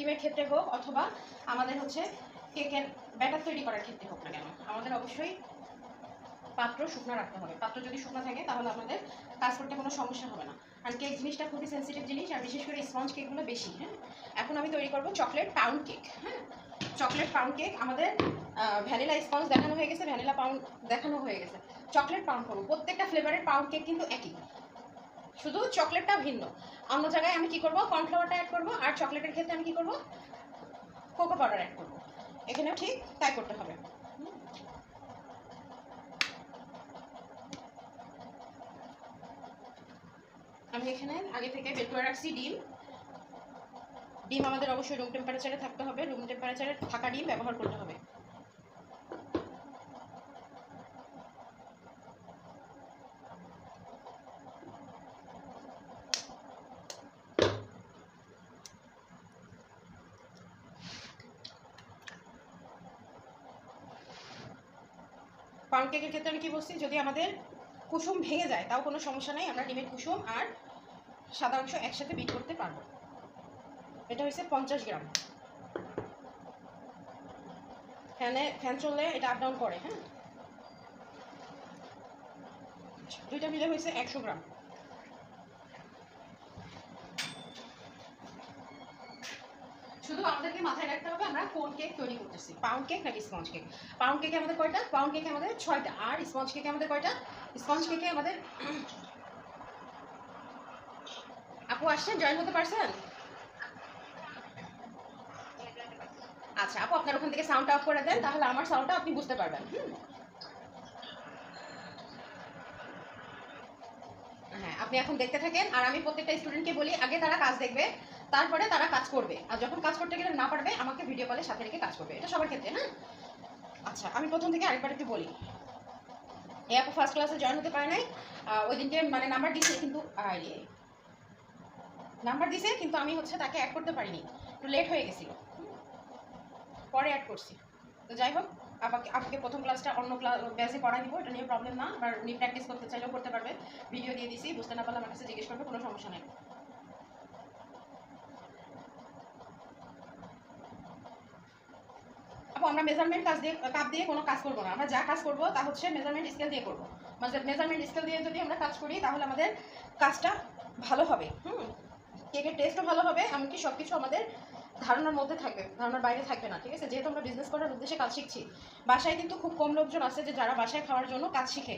ক্রিমের ক্ষেত্রে হোক অথবা আমাদের হচ্ছে কেকের ব্যাটার তৈরি করার ক্ষেত্রে হোক না কেন, আমাদের অবশ্যই পাত্র শুকনো রাখতে হবে। পাত্র যদি শুকনো থাকে তাহলে আমাদের কাজ করতে কোনো সমস্যা হবে না। আর কেক জিনিসটা খুবই সেন্সিটিভ জিনিস, আর বিশেষ করে স্পঞ্জ কেকগুলো বেশি। হ্যাঁ, এখন আমি তৈরি করব চকলেট পাউন্ড কেক। হ্যাঁ, চকলেট পাউন্ড কেক। আমাদের ভ্যানিলা স্পঞ্জ দেখানো হয়ে গেছে, ভ্যানিলা পাউন্ড দেখানো হয়ে গেছে, চকলেট পাউন্ড করবো। প্রত্যেকটা ফ্লেভারের পাউন্ড কেক কিন্তু একই, শুধু চকলেটটা ভিন্ন। অন্য জায়গায় আমি কি করব, কর্নফ্লাওয়ারটা অ্যাড করব, আর চকলেটের ক্ষেত্রে আমি কি করব, কোকো পাউডার অ্যাড করব। এখানেও ঠিক তাই করতে হবে। আমি এখানে আগে থেকে বের করে রাখছি ডিম। ডিম আমাদের অবশ্যই রুম টেম্পারেচারে থাকতে হবে, রুম টেম্পারেচারে থাকা ডিম ব্যবহার করতে হবে। পাউন্ড কেকের ক্ষেত্রে আমি কি বলছি, যদি আমাদের কুসুম ভেঙে যায় তাও কোনো সমস্যা নেই, আমরা ডিমের কুসুম আর সাদা অংশ একসাথে বিট করতে পারবো। এটা হচ্ছে 50 গ্রাম। ফ্যান চললে এটা আপ ডাউন করে। হ্যাঁ, দুইটা মিলে হয়েছে 100 গ্রাম। শুধু আমাদেরকে মাথায় রাখতে হবে আমরা কোন কেক তৈরি করতেছি, পাউন্ড কেক নাকি স্পঞ্জ কেক। পাউন্ড কেকে আমাদের কয়টা, পাউন্ড কেকে আমাদের 6টা, আর স্পঞ্জ কেকে আমাদের কয়টা, স্পঞ্জ কেকে আমাদের আপু আসছেন, জয়েন হতে পারছেন? আচ্ছা আপু, আপনার ওখান থেকে সাউন্ড অফ করে দেন, তাহলে আমার সাউন্ডটা আপনি বুঝতে পারবেন। হ্যাঁ, আপনি এখন দেখতে থাকেন, আর আমি প্রত্যেকটা স্টুডেন্টকে বলি আগে তারা কাজ দেখবে, তারপরে তারা কাজ করবে, আর যখন কাজ করতে গেলে না পারবে আমাকে ভিডিও কলের সাথে রেখে কাজ করবে। এটা সবার ক্ষেত্রে। হ্যাঁ, আচ্ছা আমি প্রথম থেকে আরেকবার একটু বলি। এই আপু ফার্স্ট ক্লাসে জয়েন হতে পারে নাই, ওই দিনকে মানে নাম্বার দিছে, কিন্তু নাম্বার দিছে কিন্তু আমি হচ্ছে তাকে অ্যাড করতে পারিনি, একটু লেট হয়ে গেছিল, পরে অ্যাড করছি। তো যাই হোক, আপনাকে প্রথম ক্লাসটা অন্য ব্যাচে করাই দিব, এটা নিয়ে প্রবলেম না। আবার উনি প্র্যাকটিস করতে চাইলেও করতে পারবে, ভিডিও দিয়ে দিছি, বুঝতে না পারলে আমার কাছে জিজ্ঞেস করবে, কোনো সমস্যা নেই। আপু আমরা মেজারমেন্ট কাপ দিয়ে কোনো কাজ করবো না, আমরা যা কাজ করবো তা হচ্ছে মেজারমেন্ট স্কেল দিয়ে করবো। মেজারমেন্ট স্কেল দিয়ে যদি আমরা কাজ করি তাহলে আমাদের কাজটা ভালো হবে। কেকের টেস্টও ভালো হবে, এমনকি সব কিছু আমাদের ধারণার মধ্যে থাকবে, ধারণার বাইরে থাকবে না। ঠিক আছে, যেহেতু আমরা বিজনেস করার উদ্দেশ্যে কাজ শিখছি, বাসায় কিন্তু খুব কম লোকজন আছে যে যারা বাসায় খাওয়ার জন্য কাজ শিখে।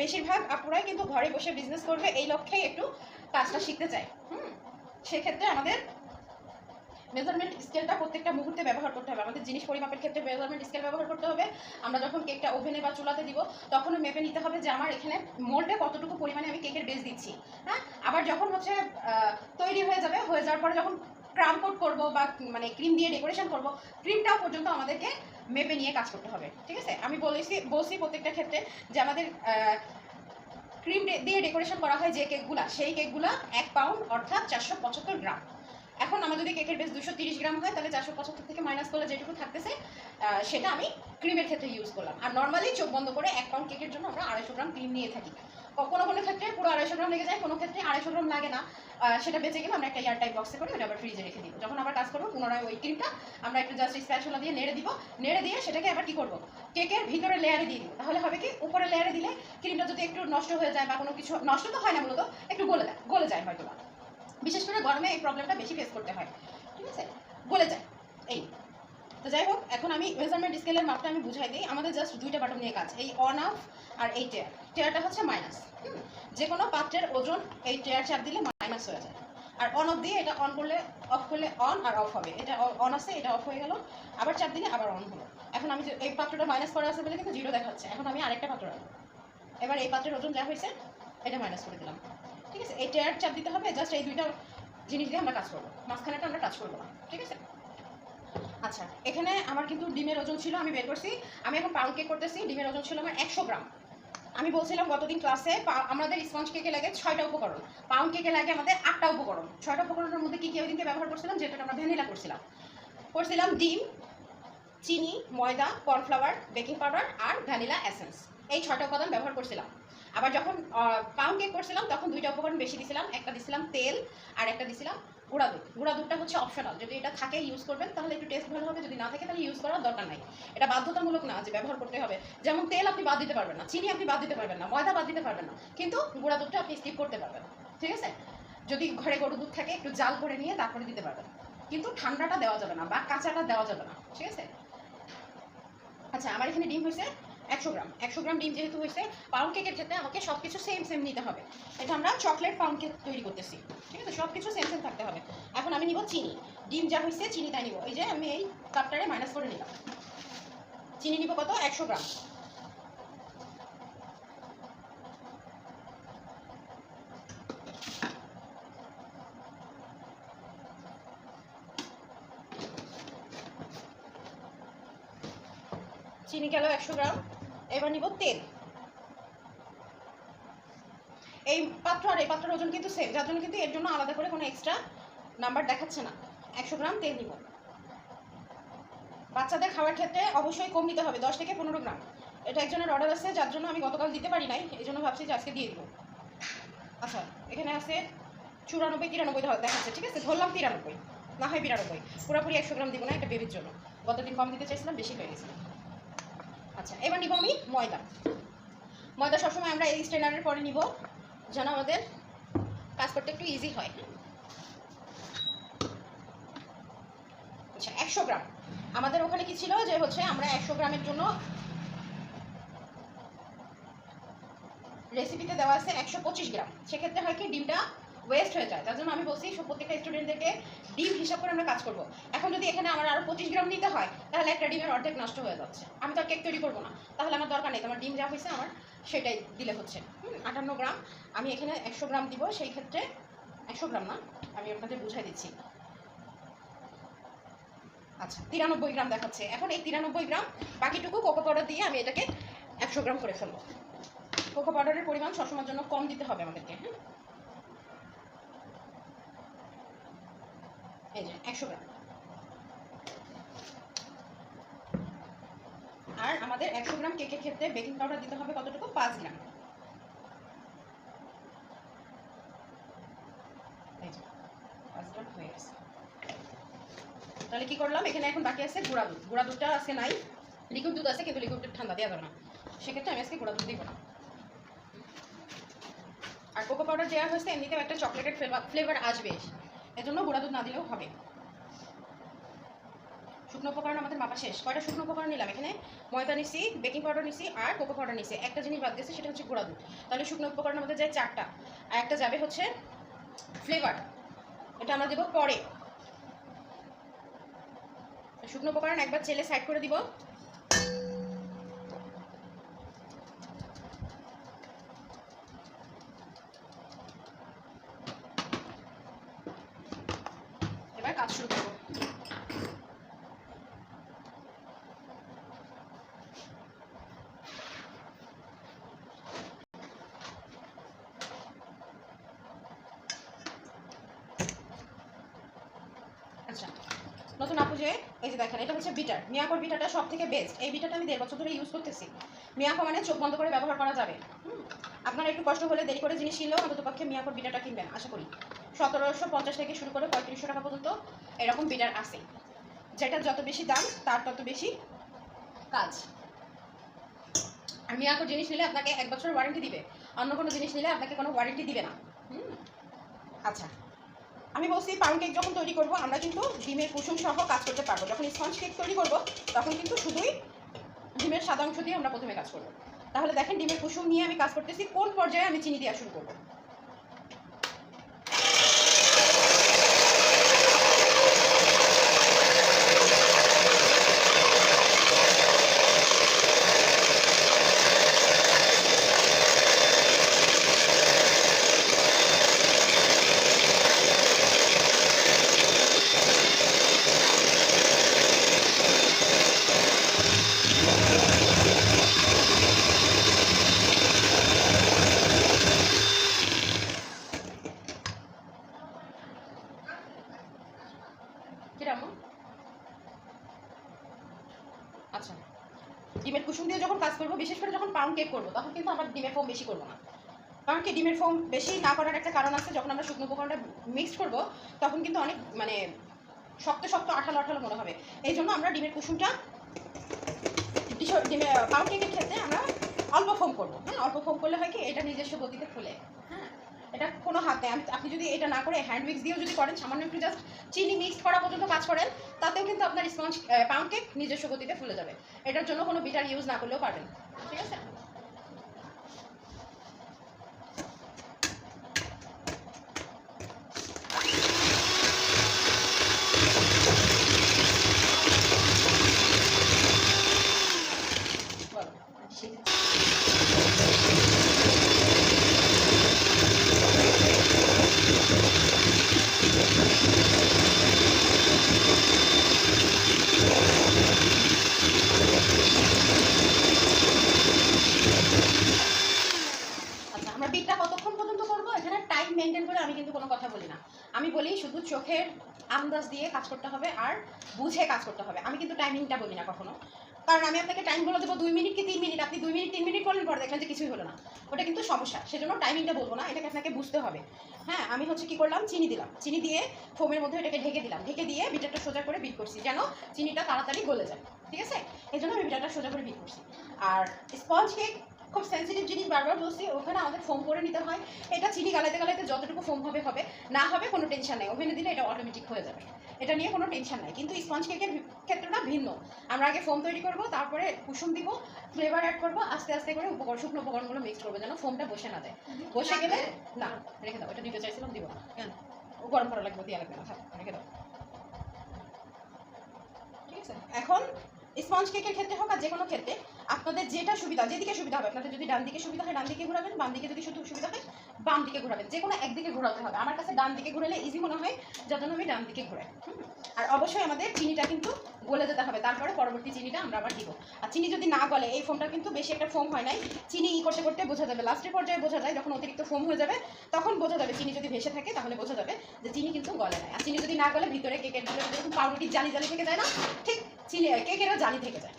বেশিরভাগ আপুরাই কিন্তু ঘরে বসে বিজনেস করবে, এই লক্ষ্যেই একটু কাজটা শিখতে চায়। সেক্ষেত্রে আমাদের মেজারমেন্ট স্কেলটা প্রত্যেকটা মুহূর্তে ব্যবহার করতে হবে। আমাদের জিনিস পরিমাপের ক্ষেত্রে মেজারমেন্ট স্কেল ব্যবহার করতে হবে। আমরা যখন কেকটা ওভেনে বা চুলাতে দিব তখনও মেপে নিতে হবে যে আমার এখানে মোল্ডে কতটুকু পরিমাণে আমি কেকের বেস দিচ্ছি। হ্যাঁ, আবার যখন হচ্ছে তৈরি হয়ে যাওয়ার পরে যখন ক্রাম কোট করবো বা মানে ক্রিম দিয়ে ডেকোরেশন করবো, ক্রিমটাও পর্যন্ত আমাদেরকে মেপে নিয়ে কাজ করতে হবে। ঠিক আছে, আমি বলছি প্রত্যেকটা ক্ষেত্রে যে আমাদের ক্রিম দিয়ে ডেকোরেশন করা হয় যে কেকগুলা, সেই কেকগুলা 1 পাউন্ড অর্থাৎ 475 গ্রাম। এখন আমার যদি কেকের বেস 230 গ্রাম হয় তাহলে 475 থেকে মাইনাস করলে যেটুকু থাকতেছে সেটা আমি ক্রিমের ক্ষেত্রে ইউজ করলাম। আর নর্মালি চোখ বন্ধ করে 1 পাউন্ড কেকের জন্য আমরা 250 গ্রাম ক্রিম নিয়ে থাকি। কোনো কোনো ক্ষেত্রে পুরো 250 গ্রাম লেগে যায়, কোনো ক্ষেত্রে 250 গ্রাম লাগে না। সেটা বেঁচে গেলে আমরা একটা এয়ারটাইট বক্সে করে ওটা আবার ফ্রিজে রেখে দিব। যখন আবার কাজ করবো পুনরায় ওই ক্রিমটা আমরা একটু জাস্ট স্প্যাচুলা দিয়ে নেড়ে দিব, নেড়ে দিয়ে সেটাকে আবার কি করবো, কেকের ভিতরে লেয়ারে দিয়ে দিব। তাহলে হবে কি, উপরে লেয়ারে দিলে ক্রিমটা যদি একটু নষ্ট হয়ে যায় বা কোনো কিছু, নষ্ট তো হয় না, মূলত একটু গলে যায় হয়তো বা, বিশেষ করে গরমে এই প্রবলেমটা বেশি ফেস করতে হয়। ঠিক আছে, গলে যায় এই। তো যাই হোক, এখন আমি মেজারমেন্ট স্কেলের মাপটা আমি বুঝাই দিই। আমাদের জাস্ট 2টা বাটন নিয়ে কাজ, এই অন অফ আর এই টেয়ারটা হচ্ছে মাইনাস। যে কোনো পাত্রের ওজন এই টেয়ার চাপ দিলে মাইনাস হয়ে যায়, আর অন অফ দিয়ে এটা অন করলে, অফ করলে অন আর অফ হবে। এটা অন আছে, এটা অফ হয়ে গেল, আবার চাপ দিলে আবার অন হলো। এখন আমি এই পাত্রটা মাইনাস করা আছে বলে কিন্তু 0 দেখাচ্ছে। এখন আমি আরেকটা পাত্র রাখবো, এবার এই পাত্রের ওজন যা হয়েছে এটা মাইনাস করে দিলাম। ঠিক আছে, এই টেয়ার চাপ দিতে হবে, জাস্ট এই 2টা জিনিস দিয়ে আমরা কাজ করবো, মাঝখানেটা আমরা টাচ করবো না। ঠিক আছে, আচ্ছা এখানে আমার কিন্তু ডিমের ওজন ছিল, আমি বের করছি। আমি এখন পাউন্ড কেক করতেছি, ডিমের ওজন ছিল আমার 100 গ্রাম। আমি বলছিলাম গতদিন ক্লাসে আমাদের স্পঞ্জ কেকে লাগে 6টা উপকরণ, পাউন্ড কেকে লাগে আমাদের 8টা উপকরণ। 6টা উপকরণের মধ্যে কি কি ওই দিনকে ব্যবহার করছিলাম, যেটা আমরা ভ্যানিলা করছিলাম ডিম, চিনি, ময়দা, কর্নফ্লাওয়ার, বেকিং পাউডার আর ভ্যানিলা এসেন্স, এই 6টা উপাদান ব্যবহার করছিলাম। আবার যখন পাউন্ড কেক করছিলাম তখন 2টা উপকরণ বেশি দিছিলাম, একটা দিছিলাম তেল আর একটা দিছিলাম গুঁড়া দুধটা হচ্ছে অপশনাল, যদি এটা থাকে ইউজ করবেন তাহলে একটু টেস্ট ভালো হবে, যদি না থাকে তাহলে ইউজ করার দরকার নাই। এটা বাধ্যতামূলক না যে ব্যবহার করতে হবে। যেমন তেল আপনি বাদ দিতে পারবেন না, চিনি আপনি বাদ দিতে পারবেন না, ময়দা বাদ দিতে পারবেন না, কিন্তু গুঁড়া দুধটা আপনি স্কিপ করতে পারবেন। ঠিক আছে, যদি ঘরে গরু দুধ থাকে একটু জাল করে নিয়ে তারপরে দিতে পারবেন, কিন্তু ঠান্ডাটা দেওয়া যাবে না বা কাঁচাটা দেওয়া যাবে না। ঠিক আছে। আচ্ছা, আমার এখানে ডিম হয়েছে 100 গ্রাম। 100 গ্রাম ডিম যেহেতু হয়েছে, পাউন্ড কেকের ক্ষেত্রে আমাকে সব কিছু সেম সেম নিতে হবে। এটা আমরা চকলেট পাউন্ড কেক তৈরি করতেছি। ঠিক আছে, সব কিছু সেম সেম থাকতে হবে। এখন আমি নিব চিনি। ডিম যা হয়েছে চিনি তাই নিব। এই যে আমি এই কাপটারে মাইনাস করে নিলাম। চিনি নিব কত? 100 গ্রাম। চিনি গেল 100 গ্রাম। এবার নিব তেল। এই পাত্র আর এই পাত্রের ওজন কিন্তু সেম, যার জন্য কিন্তু এর জন্য আলাদা করে কোনো এক্সট্রা নাম্বার দেখাচ্ছে না। 100 গ্রাম তেল নিব। বাচ্চাদের খাওয়ার ক্ষেত্রে অবশ্যই কম নিতে হবে, 10 থেকে 15 গ্রাম। এটা একজনের অর্ডার আছে, যার জন্য আমি গতকাল দিতে পারি নাই, এই জন্য ভাবছি যে আজকে দিয়ে দিব। আচ্ছা, এখানে আছে 94-93 দেখাচ্ছে। ঠিক আছে, ধরলাম 93, না হয় 92। পুরোপুরি 100 গ্রাম দিব না, এটা বেবির জন্য। গতদিন কম দিতে চাইছিলাম, বেশি হয়ে গেছে। আচ্ছা, এবার নিব আমি ময়দা। ময়দা সবসময় আমরা এই স্ট্রেনারের পরে নিব, যেন আমাদের কাজ করতে একটু ইজি হয়। আচ্ছা, 100 গ্রাম। আমাদের ওখানে কি ছিল যে হচ্ছে আমরা 100 গ্রামের জন্য রেসিপিতে দেওয়া আছে 125 গ্রাম। সেক্ষেত্রে হয় কি ডিমটা ওয়েস্ট হয়ে যায়, তার জন্য আমি বলছি প্রত্যেকটা স্টুডেন্টদেরকে ডিম হিসাব করে আমরা কাজ করব। এখন যদি এখানে আমার আরও 25 গ্রাম নিতে হয়, তাহলে একটা ডিমের অর্ধেক নষ্ট হয়ে যাচ্ছে। আমি তো আর কেক তৈরি করবো না, তাহলে আমার দরকার নেই। তোমার ডিম যা হয়েছে আমার সেটাই দিলে হচ্ছে। 58 গ্রাম। আমি এখানে 100 গ্রাম দিব, সেই ক্ষেত্রে 100 গ্রাম না, আমি আপনাদের বুঝাই দিচ্ছি। আচ্ছা, 93 গ্রাম দেখাচ্ছে। এখন এই 93 গ্রাম বাকিটুকু কোকো পাউডার দিয়ে আমি এটাকে 100 গ্রাম করে ফেলবো। কোকো পাউডারের পরিমাণ সবসময়ের জন্য কম দিতে হবে আমাদেরকে। এই যে 100 গ্রাম। আর আমাদের 100 গ্রাম কেকের ক্ষেত্রে বেকিং পাউডার দিতে হবে কতটুকু? 5 গ্রাম। এই যে 5 গ্রাম হয়ে গেছে। তাহলে কি করলাম, এখানে এখন বাকি আছে গুঁড়া দুধ। গুঁড়া দুধটা আজকে নাই, লিকুইড দুধ আছে, কিন্তু লিকুইড দুধ ঠান্ডা দেওয়া যাবে না, সেক্ষেত্রে আমি আজকে গুঁড়া দুধ দিব না। আর কোকো পাউডার দেওয়া হয়েছে, এমনিতেও একটা চকলেটের ফ্লেভার আসবে, এজন্য গুঁড়া দুধ না দিলেও হবে। শুকনো উপকরণ আমাদের মাপা শেষ। কয়টা শুকনো উপকরণ নিলাম? এখানে ময়দা নিছি, বেকিং পাউডার নিছি, আর কোকো পাউডার নিছি। একটা জিনিস বাদ গেছে, সেটা হচ্ছে গুঁড়া দুধ। তাহলে শুকনো উপকরণ আমাদের যায় 4টা, আর একটা যাবে হচ্ছে ফ্লেভার, এটা আমরা দেবো পরে। শুকনো উপকরণ একবার চেলে সাইড করে দিব। এবার কাজ শুরু করবো। আচ্ছা, নতুন আপু যে এই যে দেখেন, এটা হচ্ছে বিটার। মিয়াকোর বিটারটা সব থেকে বেস্ট। এই বিটারটা আমি 1.5 বছর ধরে ইউজ করতেছি। মিয়াকো মানে চোখ বন্ধ করে ব্যবহার করা যাবে। আপনারা একটু কষ্ট হলে দেরি করে জিনিস কিনলেও অন্তত পক্ষে মিয়াকোর বিটারটা কিনবেন। আশা করি 1750 থেকে শুরু করে 3500 টাকা পর্যন্ত এরকম বিটার আছে। যেটা যত বেশি দাম তার তত বেশি কাজ। আর মিয়াকোর জিনিস নিলে আপনাকে 1 বছর ওয়ারেন্টি দিবে, অন্য কোনো জিনিস নিলে আপনাকে কোনো ওয়ারেন্টি দিবে না। আচ্ছা, আমি বলছি পাউন্ড কেক যখন তৈরি করব আমরা কিন্তু ডিমের কুসুম সহ কাজ করতে পারবো। যখন স্পঞ্জ কেক তৈরি করব তখন কিন্তু শুধুই ডিমের সাদা অংশ দিয়ে আমরা প্রথমে কাজ করব। তাহলে দেখেন ডিমের কুসুম নিয়ে আমি কাজ করতেছি, কোন পর্যায়ে আমি চিনি দেওয়া শুরু করব। কিরকম? আচ্ছা, ডিমের কুসুম দিয়ে যখন কাজ করবো, বিশেষ করে যখন পাউন্ড কেক করবো, তখন কিন্তু আমার ডিমের ফোম বেশি করবো না। কারণ কি ডিমের ফোম বেশি না করার একটা কারণ আছে, যখন আমরা শুকনো উপকরণটা মিক্স করব তখন কিন্তু অনেক মানে শক্ত শক্ত আঠালো আঠালো মনে হবে। এই জন্য আমরা ডিমের কুসুমটা পাউন্ড কেকের ক্ষেত্রে আমরা অল্প ফোম করবো। হ্যাঁ, অল্প ফোম করলে হয় কি এটা নিজস্ব গতিতে ফুলে। হ্যাঁ, এটা কোনো হাত নেই। আপনি যদি এটা না করে হ্যান্ড উইক্স দিয়েও যদি করেন, সামান্য একটু জাস্ট চিনি মিক্স করা পর্যন্ত কাজ করেন, তাতেও কিন্তু আপনার স্পঞ্জ পাউন্ড কেক নিজস্ব গতিতে ফুলে যাবে। এটার জন্য কোনো বিটার ইউজ না করলেও পারবেন। ঠিক আছে। বিটটা কতক্ষণ পর্যন্ত করবো এখানে টাইম মেনটেন করে আমি কিন্তু কোনো কথা বলি না। আমি বলি শুধু চোখের আন্দাজ দিয়ে কাজ করতে হবে আর বুঝে কাজ করতে হবে। আমি কিন্তু টাইমিংটা বলি না কখনো, কারণ আমি আপনাকে টাইম বলে দেবো 2 মিনিট কি 3 মিনিট, আপনি 2 মিনিট 3 মিনিট করলেন, পরে দেখলেন যে কিছুই হলো না, ওটা কিন্তু সমস্যা। সেজন্য টাইমিংটা বলবো না, এটাকে আপনাকে বুঝতে হবে। হ্যাঁ, আমি হচ্ছে কি করলাম, চিনি দিলাম, চিনি দিয়ে ফোমের মধ্যে এটাকে ঢেকে দিলাম, ঢেকে দিয়ে বিটারটা সোজা করে বিট করছি যেন চিনিটা তাড়াতাড়ি গলে যায়। ঠিক আছে, এই জন্য আমি বিটারটা সোজা করে বিট করছি। আর স্পঞ্জ কেক খুব সেন্সিটিভ জিনিস, বারবার বলছি, ওখানে আমাদের ফোম করে নিতে হয়। এটা চিনি গালাইতে গালাইতে যতটুকু ফোম হবে হবে, না হবে কোনো টেনশন নেই, ওভেনে দিলে এটা অটোমেটিক হয়ে যাবে, এটা নিয়ে কোনো টেনশন নাই। কিন্তু স্পঞ্জ কেকের ক্ষেত্রটা ভিন্ন। আমরা আগে ফোম তৈরি করব, তারপরে কুসুম দিব, ফ্লেভার অ্যাড করবো, আস্তে আস্তে করে শুকনো উপকরণগুলো মিক্স করবো যেন ফোমটা বসে না যায়। বসে গেলে না, রেখে দাও, এটা দিতে চাইছিলাম দিব না, কেন গরম করা লাগবে, দেওয়া লাগবে না, রেখে দাও। ঠিক আছে, এখন স্পঞ্জ কেকের ক্ষেত্রে হোক আর যে কোনো ক্ষেত্রে আপনাদের যেটা সুবিধা, যেদিকে সুবিধা হবে, আপনাদের যদি ডান দিকে সুবিধা হয় ডান দিকে ঘোরাবেন, বাম দিকে যদি শুধু সুবিধা হয় বাম দিকে ঘোরাবেন, যে কোনো একদিকে ঘোরাতে হবে। আমার কাছে ডান দিকে ঘোরালে ইজি মনে হয়, যার জন্য আমি ডান দিকে ঘোরাই। আর অবশ্যই আমাদের চিনিটা কিন্তু গলে যেতে হবে, তারপরে পরবর্তী চিনিটা আমরা আবার দিব। আর চিনি যদি না গলে, এই ফোমটা কিন্তু বেশি একটা ফোম হয় নাই, চিনি করতে করতে বোঝা যাবে, লাস্টের পর্যায়ে বোঝা যায় যখন অতিরিক্ত ফোম হয়ে যাবে, তখন বোঝা যাবে। চিনি যদি ভেসে থাকে তাহলে বোঝা যাবে যে চিনি কিন্তু গলে নাই। আর চিনি যদি না গলে ভিতরে কেকের ভিতরে যেরকম পাউরুটির জালি জালি থেকে যায় না, ঠিক চিনি কেকেরও জালি থেকে যায়।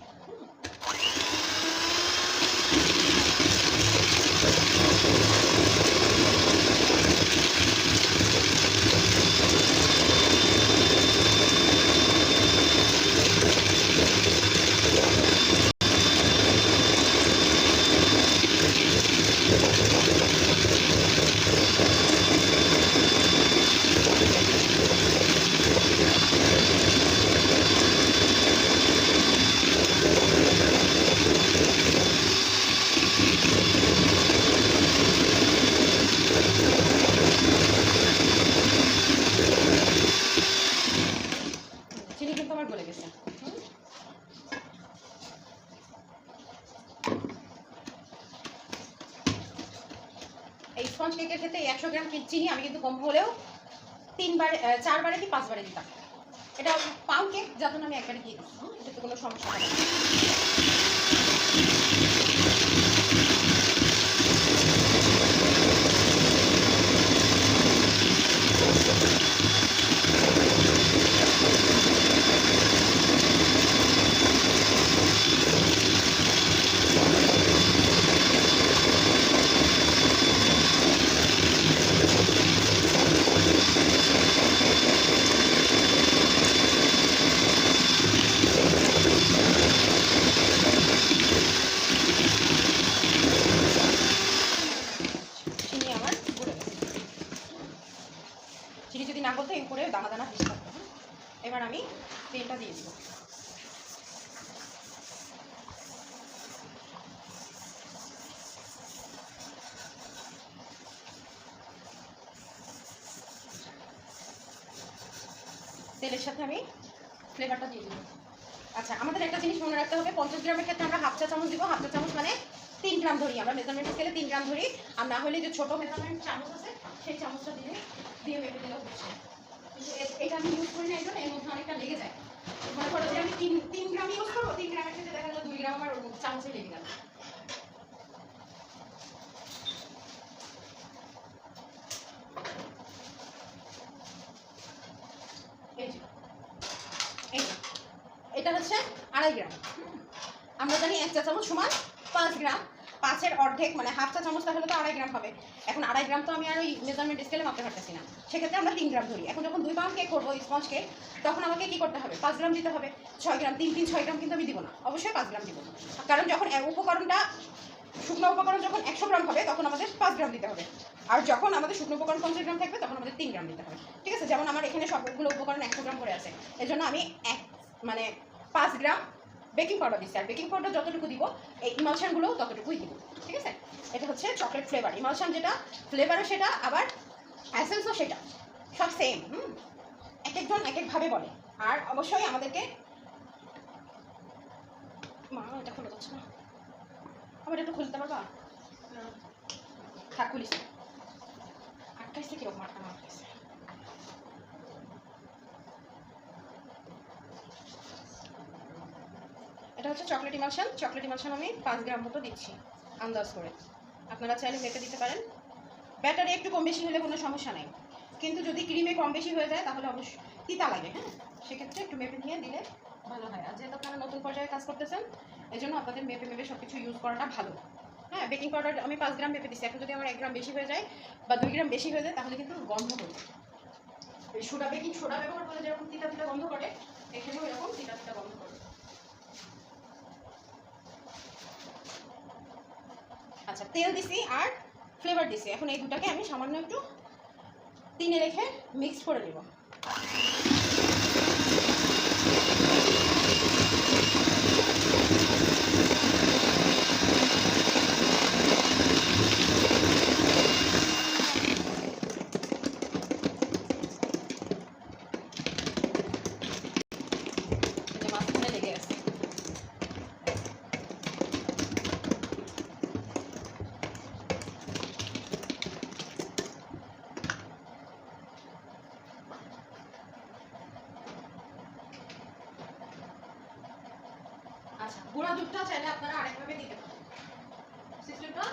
চিনি কিন্তু আমার গলে গেছে। এই স্পঞ্জ কেকের ক্ষেত্রে 100 গ্রাম চিনি আমি কিন্তু কম হলেও 4 বারে কি 5 বারে দিতাম। এটা পাউন্ড কেক, যার জন্য আমি একবারে দিয়ে দিচ্ছি, এটাতে কোনো সমস্যা হবে না। চিনি যদি না বলতো এরপরে দানা দানা ভেসে থাকতো। এবার আমি তেলটা দিয়ে দিব। তেলের সাথে আমি ফ্লেভারটা দিয়ে দিব। আচ্ছা, আমাদের একটা জিনিস মনে রাখতে হবে, 50 গ্রামের ক্ষেত্রে আমরা হাফ চা চামচ দিব। হাফ চা চামচ মানে 3 গ্রাম ধরি, আমরা মেজারমেন্ট স্কেলে 3 গ্রাম ধরি। আর না হলে যে ছোটো মেজারমেন্ট চামচ আছে সেই চামচটা দিয়ে মেপে দিলেও হচ্ছে। কিন্তু এটা আমি ইউজ করি না, এই জন্য এর মধ্যে অনেকটা লেগে যায়। মনে করো যে আমি 3 গ্রাম ইউজ করবো, 3 গ্রামের ক্ষেত্রে দেখা গেলো 2 গ্রাম আমার চামচে লেগে গেল। এটা হচ্ছে 2.5 গ্রাম। আমরা জানি 1 চা চামচ সমান 5 গ্রাম। 5-এর অর্ধেক মানে হাফ চা চামচ তাহলে তো 2.5 গ্রাম হবে। এখন 2.5 গ্রাম তো আমি আর ওই মেজারমেন্ট স্কেলে মাপতে পারতেছি না, সেক্ষেত্রে আমরা 3 গ্রাম ধরি। এখন যখন 2 পাউন্ড কেক করবো স্পঞ্জ কেক, তখন আমাকে কি করতে হবে, 5 গ্রাম দিতে হবে। 6 গ্রাম, 3 6 গ্রাম কিন্তু আমি দিব না, অবশ্যই 5 গ্রাম দিব। কারণ যখন উপকরণটা শুকনো উপকরণ যখন 100 গ্রাম হবে তখন আমাদের 5 গ্রাম দিতে হবে, আর যখন আমাদের শুকনো উপকরণ 50 গ্রাম থাকবে তখন আমাদের 3 গ্রাম দিতে হবে। ঠিক আছে, যেমন আমার এখানে সবগুলো উপকরণ 100 গ্রাম করে আছে, এই জন্য আমি 5 গ্রাম বেকিং পাউডার দিচ্ছি। আর বেকিং পাউডার যতটুকু দিব এই ইমালশনগুলোও ততটুকুই দিব। ঠিক আছে, এটা হচ্ছে চকলেট ফ্লেভার ইমালশন, যেটা ফ্লেভারও সেটা, আবার এসেন্সও সেটা, সব সেম। এক একজন এক একভাবে বলে। আর অবশ্যই আমাদেরকে এটা খোলা যাচ্ছে না, আমার একটু খুলতে পারবা? থাক খুলিস, আটকাইছে কিরকম আটকাইছে। এটা হচ্ছে চকলেট ইমালশন। চকলেট ইমালশন আমি 5 গ্রাম মতো দিচ্ছি আন্দাজ করে, আপনারা চাইলে মেপে দিতে পারেন। ব্যাটারে একটু কম বেশি হলে কোনো সমস্যা নেই, কিন্তু যদি ক্রিমে কম বেশি হয়ে যায় তাহলে অবশ্যই তিতা লাগে। হ্যাঁ, সেক্ষেত্রে একটু মেপে নিয়ে দিলে ভালো হয়। আর যেহেতু আপনারা নতুন পর্যায়ে কাজ করতেছেন, এই জন্য আপনাদের মেপে মেপে সব কিছু ইউজ করাটা ভালো। হ্যাঁ, বেকিং পাউডার আমি 5 গ্রাম মেপে দিচ্ছি। এখন যদি আমার 1 গ্রাম বেশি হয়ে যায় বা 2 গ্রাম বেশি হয়ে যায় তাহলে কিন্তু গন্ধ করবে। এই সোডা, বেকিং সোডা ব্যবহার করলে যেরকম তিতা তিতা গন্ধ করে, এখানেও এরকম তিতা তিতা গন্ধ করে। আচ্ছা, তেল দিছি আর ফ্লেভার দিছি। এখন এই দুটাকে আমি সামান্য একটু 3-এ রেখে মিক্স করে নেব। মাঝখানে লেগে আছে। আচ্ছা, গুঁড়া দুধটা চাইলে আপনারা আরেকভাবে দিতে পারেন। সিস্টেমটা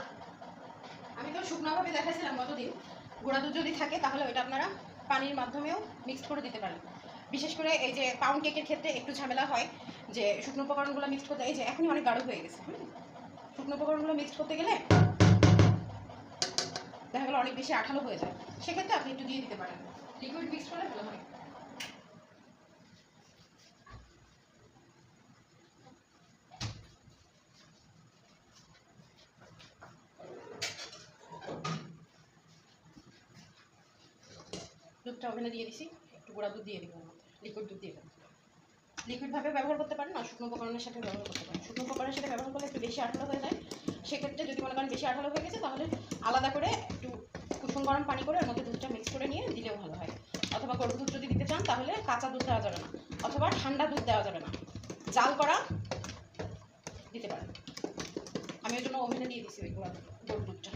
আমি তো শুকনোভাবে দেখাইছিলাম গতদিন। গুঁড়া দুধ যদি থাকে তাহলে ওইটা আপনারা পানির মাধ্যমেও মিক্সড করে দিতে পারেন। বিশেষ করে এই যে পাউন্ড কেকের ক্ষেত্রে একটু ঝামেলা হয় যে শুকনো উপকরণগুলো মিক্সড করতে, এই যে এখনই অনেক গাঢ় হয়ে গেছে। শুকনো উপকরণগুলো মিক্সড করতে গেলে দেখা গেলো অনেক বেশি আঠালো হয়ে যায়, সেক্ষেত্রে আপনি একটু দিয়ে দিতে পারেন। লিকুইড মিক্সড করলে ভালো হয়। দুধটা ওখানে দিয়ে দিছি, একটু গুঁড়া দুধ দিয়ে দিব, লিকুইড দুধ দিয়ে দেবো। লিকুইডভাবে ব্যবহার করতে পারেন, আর শুকনো উপকরণের সাথে ব্যবহার করতে পারেন। শুকনো উপকরণের সাথে ব্যবহার করলে একটু বেশি আঠালো হয়ে যায়, সেক্ষেত্রে যদি মনে করেন বেশি আঠালো হয়ে গেছে তাহলে আলাদা করে একটু কুসুম গরম পানি করে ওর মধ্যে দুধটা মিক্স করে নিয়ে দিলেও ভালো হয়। অথবা গরুর দুধ যদি দিতে চান তাহলে কাঁচা দুধ দেওয়া যাবে না, অথবা ঠান্ডা দুধ দেওয়া যাবে না, জাল করা দিতে পারেন। আমি ওই জন্য ওভেনে দিয়ে দিচ্ছি ওই গরুর দুধটা।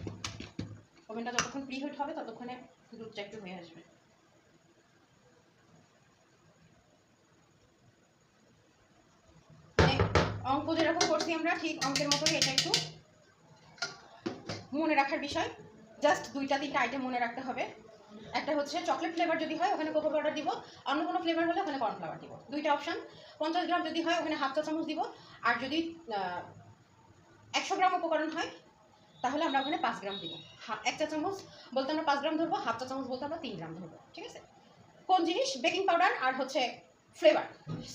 ওভেনটা যতক্ষণ প্রি হিট হবে ততক্ষণে দুধটা একটু হয়ে আসবে। অঙ্ক যেরকম করছি আমরা ঠিক অঙ্কের মতোই এটা একটু মনে রাখার বিষয়। জাস্ট 2-3টা আইটেম মনে রাখতে হবে। একটা হচ্ছে চকলেট ফ্লেভার যদি হয় ওখানে কোকো পাউডার দিব, অন্য কোনো ফ্লেভার হলে ওখানে কর্নফ্লাওয়ার দিব। 2টা অপশন। 50 গ্রাম যদি হয় ওখানে হাফ চা চামচ দিব, আর যদি 100 গ্রাম উপকরণ হয় তাহলে আমরা ওখানে 5 গ্রাম দিব। 1 চা চামচ বলতে আমরা 5 গ্রাম ধরবো, হাফ চা চামচ বলতে আমরা 3 গ্রাম ধরবো। ঠিক আছে, কোন জিনিস বেকিং পাউডার আর হচ্ছে ফ্লেভার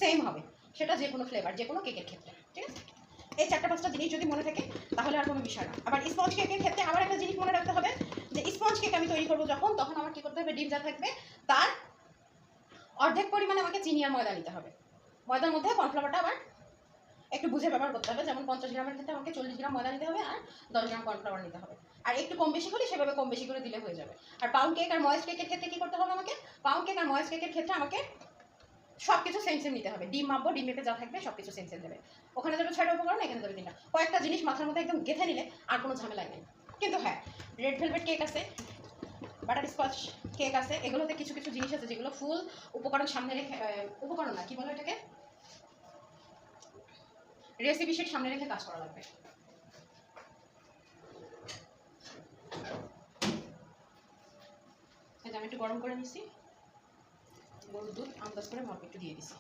সেম হবে, সেটা যে কোনো ফ্লেভার যে কোনো কেকের ক্ষেত্রে। ঠিক আছে, এই 4-5টা জিনিস যদি মনে থাকে তাহলে আর কোনো বিষয় না। আবার স্পঞ্জ কেকের ক্ষেত্রে আবার একটা জিনিস মনে রাখতে হবে যে স্পঞ্জ কেক আমি তৈরি করবো তখন আমার কী করতে হবে, ডিম যা থাকবে তার অর্ধেক পরিমাণে আমাকে চিনি আর ময়দা নিতে হবে। ময়দার মধ্যে কর্নফ্লাওয়ারটা আবার একটু বুঝে ব্যবহার করতে হবে, যেমন 50 গ্রামের ক্ষেত্রে আমাকে 40 গ্রাম ময়দা নিতে হবে আর 10 গ্রাম কর্নফ্লাওয়ার নিতে হবে। আর একটু কম বেশি হলে সেভাবে কম বেশি করে দিলে হয়ে যাবে। আর পাউন্ড কেক আর ময়েস্ট কেকের ক্ষেত্রে কী করতে হবে, আমাকে পাউন্ড কেক আর ময়েস্ট কেকের ক্ষেত্রে আমাকে সব কিছু সেম সেম নিতে হবে। ডিম মাপবো, ডিম মেপে যা থাকবে সব কিছু সেম সেম দেবে। ওখানে যাবে 6টা উপকরণ, এখানে যাবে 3টা। কয়েকটা জিনিস মাথার মধ্যে একদম গেঁথে নিলে আর কোনো ঝামেলাই নেই। কিন্তু হ্যাঁ, রেড ভেলভেট কেক আছে, বাটার স্কচ কেক আছে, এগুলোতে কিছু কিছু জিনিস আছে যেগুলো ফুল উপকরণ সামনে রেখে, উপকরণ না কি বলো এটাকে, রেসিপি শিট সামনে রেখে কাজ করা লাগবে। এটা আমি একটু গরম করে নিছি, গরুর দুধ আন্দাজ করে মাপ একটু দিয়ে দিছি।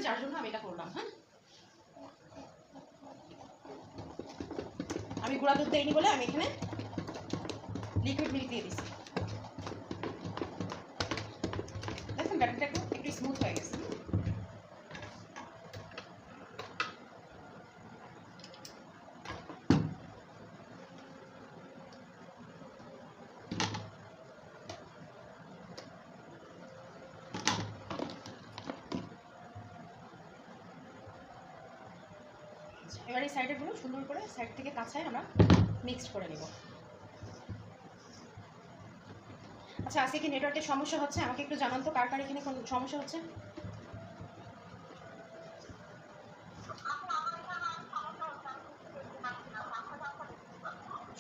যার জন্য আমি এটা করলাম। হ্যাঁ, আমি গুঁড়া দুধ দেইনি বলে আমি এখানে লিকুইড মিল্ক দিয়ে দিচ্ছি। দেখুন ব্যাটারটা একটু স্মুথ হয়ে গেছে। এবার এই সাইডেগুলো সুন্দর করে সাইড থেকে কাছায় আমরা মিক্সড করে নিব। আচ্ছা, আজকে কি নেটওয়ার্কের সমস্যা হচ্ছে? আমাকে একটু জানান তো কার কার এখানে কোন সমস্যা হচ্ছে।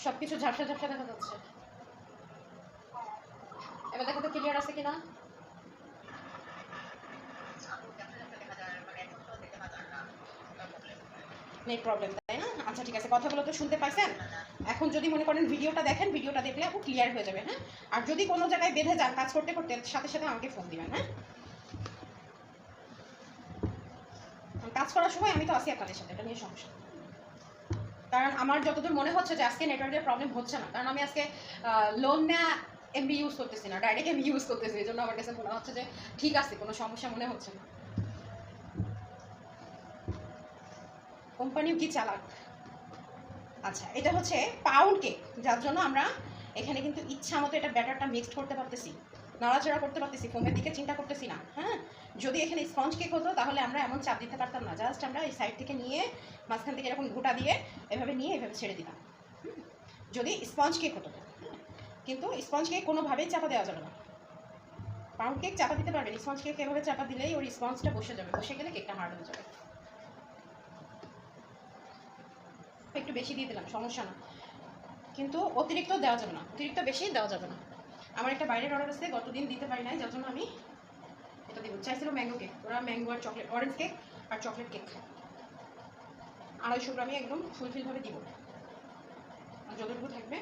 সবকিছু ঝাপসা ঝাপসা দেখা যাচ্ছে। এবার দেখো তো ক্লিয়ার আছে কিনা। নেট প্রবলেম, তাই না? আচ্ছা ঠিক আছে, কথাগুলো তো শুনতে পাইছেন। এখন যদি মনে করেন ভিডিওটা দেখেন, ভিডিওটা দেখলে আপু ক্লিয়ার হয়ে যাবে। হ্যাঁ, আর যদি কোনো জায়গায় বেঁধে যান কাজ করতে করতে, সাথে সাথে আমাকে ফোন দিবেন। হ্যাঁ, কাজ করার সময় আমি তো আছি আপনাদের সাথে, এটা নিয়ে সমস্যা। কারণ আমার যতদূর মনে হচ্ছে যে আজকে নেটওয়ার্কের প্রবলেম হচ্ছে না, কারণ আমি আজকে লোন না এমবি ইউজ করতেছি না, ডাইরেক্ট এমবি ইউজ করতেছি। এই জন্য আমার কাছে মনে হচ্ছে যে ঠিক আছে, কোনো সমস্যা মনে হচ্ছে না। কোম্পানিও কি চালাক। আচ্ছা, এটা হচ্ছে পাউন্ড কেক, যার জন্য আমরা এখানে কিন্তু ইচ্ছা মতো এটা ব্যাটারটা মিক্সড করতে পারতেছি, নাড়াচাড়া করতে পারতেছি, ফোমের দিকে চিন্তা করতেছি না। হ্যাঁ, যদি এখানে স্পঞ্জ কেক হতো তাহলে আমরা এমন চাপ দিতে পারতাম না, জাস্ট আমরা এই সাইড থেকে নিয়ে মাঝখান থেকে এরকম ঘুটা দিয়ে এভাবে নিয়ে এভাবে ছেড়ে দিতাম, যদি স্পঞ্জ কেক হতো। কিন্তু স্পঞ্জ কেক কোনোভাবেই চাপা দেওয়া যাবে না। পাউন্ড কেক চাপা দিতে পারবেন, স্পঞ্জ কেক এভাবে চাপা দিলেই ওর স্পঞ্জটা বসে যাবে, বসে গেলে কেকটা হার্ড হয়ে যাবে। একটু বেশি দিয়ে দিলাম, সমস্যা না, কিন্তু অতিরিক্ত দেওয়া যাবে না, অতিরিক্ত বেশি দেওয়া যাবে না। আমার একটা বাইরের অর্ডার আছে, গতদিন দিতে পারি নাই, যার জন্য আমি এটা দিব। চাইছিল ম্যাঙ্গো কেক, ওরা ম্যাঙ্গো আর চকলেট, অরেঞ্জ কেক আর চকলেট কেক 250 গ্রামই একদম ফুলফিলভাবে দিব, আর যতটুকু থাকবে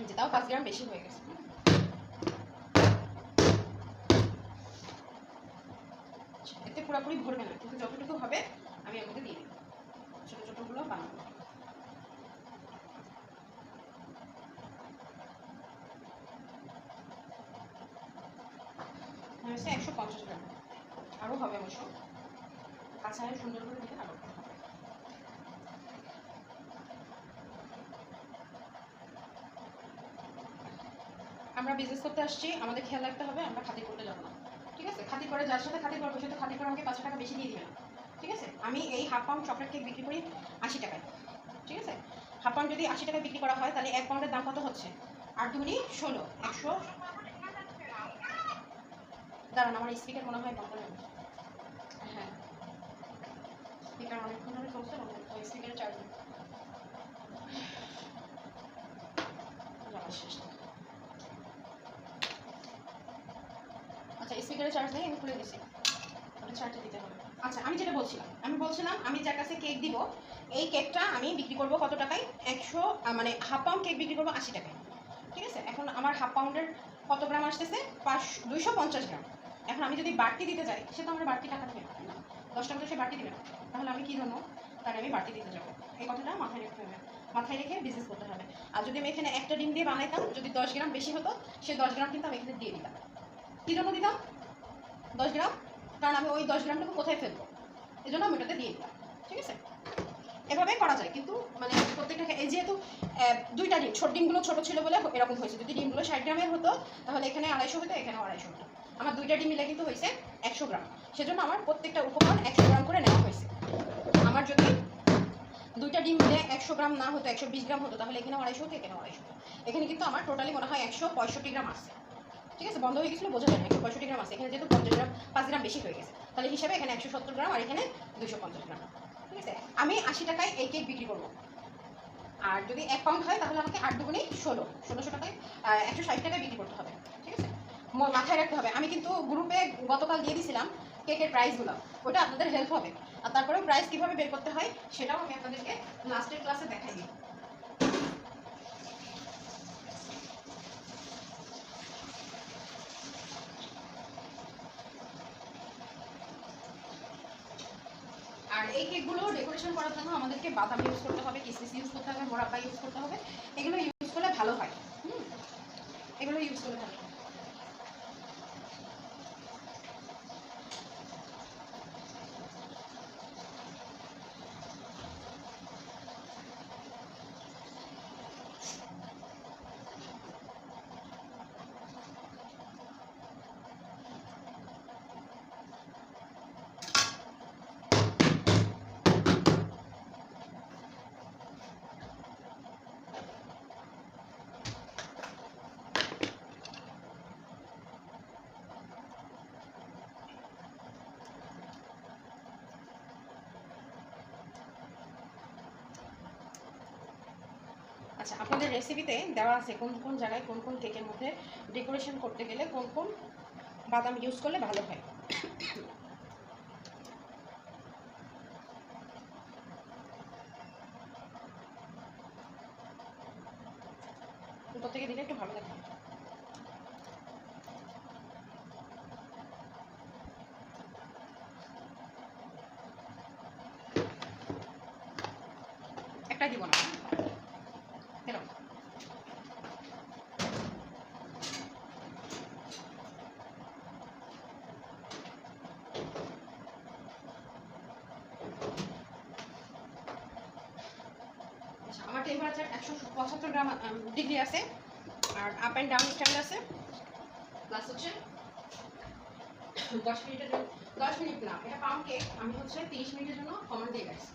যে, তাও 5 গ্রাম বেশি হয়ে গেছে। এতে পুরোপুরি ভরবে না, কিন্তু যতটুকু হবে আমি আমাকে দিয়ে দিই, ছোটো ছোটোগুলো বানাবো। হয়েছে 150 গ্রাম, আরও হবে অবশ্য, কাঁচায় সুন্দর করে দিলে আরও। আমরা বিজনেস করতে আসছি, আমাদের খেয়াল রাখতে হবে আমরা খাতির করতে যাবো না, ঠিক আছে? খাতির করে যার সাথে খাতির করবো সে তো খাতির করে আমাকে 5 টাকা বেশি দিয়ে দিবে না, ঠিক আছে? আমি এই হাফ পাউন্ড চকলেট কেক বিক্রি করি 80 টাকায়, ঠিক আছে? হাফ পাউন্ড যদি 80 টাকায় বিক্রি করা হয় তাহলে 1 পাউন্ডের দাম কত হচ্ছে? 8 দুগুনি 16, 100। দাঁড়ান, আমার স্পিকার মনে হয় বন্ধ হয়ে গেছে। হ্যাঁ, স্পিকার অনেকক্ষণ ধরে চলছে, ওই স্পিকারের চার্জ শেষ। আচ্ছা, স্পিকারের চার্জ নেই, আমি খুলে দিচ্ছি, চার্জে দিতে হবে। আচ্ছা, আমি যেটা বলছিলাম, আমি যার কাছে কেক দিব, এই কেকটা আমি বিক্রি করব কত টাকায়? 100, মানে হাফ পাউন্ড কেক বিক্রি করবো 80 টাকায়, ঠিক আছে? এখন আমার হাফ পাউন্ডের কত গ্রাম আসতেছে? 250 গ্রাম। এখন আমি যদি বাড়তি দিতে যাই, সে তো আমার বাড়তি টাকা দেবে না, 10 টাকা তো সে বাড়তি দেবে না, তাহলে আমি কী জন্য তাহলে আমি বাড়তি দিতে যাবো? এই কথাটা মাথায় রাখতে হবে, মাথায় রেখে বিজনেস করতে হবে। আর যদি আমি এখানে একটা ডিম দিয়ে বানাইতাম, যদি 10 গ্রাম বেশি হতো, সে 10 গ্রাম কিন্তু আমি এখানে দিয়ে দিতাম। কী জন্য দিতাম 10 গ্রাম? কারণ আমি ওই 10 গ্রামটুকু কোথায় ফেলবো, এই জন্য আমি ওটাতে দিয়ে দিতাম, ঠিক আছে? এভাবে করা যায়, কিন্তু মানে প্রত্যেকটা, এই যেহেতু 2টা ডিম, ছোট ডিমগুলো ছোটো ছিল বলে এরকম হয়েছে। যদি ডিমগুলো 60 গ্রামের হতো তাহলে এখানে 250 হতো, এখানেও 250 হতো। আমার 2টা ডিম মিলে কিন্তু হয়েছে 100 গ্রাম, সেজন্য আমার প্রত্যেকটা উপকরণ 100 গ্রাম করে নেওয়া হয়েছে। আমার যদি 2টা ডিম মিলে 100 গ্রাম না হতো, 120 গ্রাম হতো, তাহলে এখানে 250 হতো, এখানে 250 হতো। এখানে কিন্তু আমার টোটালি মনে হয় 165 গ্রাম আসছে, ঠিক আছে? বন্ধ হয়ে গেছিলো, বোঝা যায় না, 165 গ্রাম আছে। এখানে যেহেতু 50 গ্রাম, 5 গ্রাম বেশি হয়ে গেছে, তাহলে হিসাবে এখানে 170 গ্রাম আর এখানে 250 গ্রাম, ঠিক আছে? আমি 80 টাকায় এই কেক বিক্রি করবো। আর যদি 1 পাউন্ড হয় তাহলে আমাকে 8 দুগুনি 1600 টাকায় 160 টাকায় বিক্রি করতে হবে, ঠিক আছে? মাথায় রাখতে হবে। আমি কিন্তু গ্রুপে গতকাল দিয়ে দিয়েছিলাম কেকের প্রাইসগুলো, ওটা আপনাদের হেল্প হবে। আর তারপরেও প্রাইস কীভাবে বের করতে হয় সেটাও আমি আপনাদেরকে লাস্টের ক্লাসে দেখাই দিই। এই কেকগুলো ডেকোরেশন করার জন্য আমাদেরকে বাদাম ইউজ করতে হবে, কিসমিস ইউজ করতে হবে, মোরাব্বা ইউজ করতে হবে। এগুলো ইউজ করলে ভালো হয়। এগুলো ইউজ করলে ভালো হয়। আচ্ছা, আপনাদের রেসিপিতে দেওয়া আছে কোন কোন জায়গায় কোন কোন কেকের মধ্যে ডেকোরেশন করতে গেলে কোন কোন বাদাম ইউজ করলে ভালো হয়। উপর থেকে দিলে একটু ভালো লাগবে। একটাই দিব না, এরকম। আমার টেম্পারেচার 175 গ্রাম ডিগ্রি আছে, আর আপ অ্যান্ড ডাউন স্ট্যান্ড আছে, প্লাস হচ্ছে 10 মিনিটের জন্য, 10 মিনিট না, এটা পাউন্ড কেক, আমি হচ্ছে 30 মিনিটের জন্য কমান দিয়ে গেছি।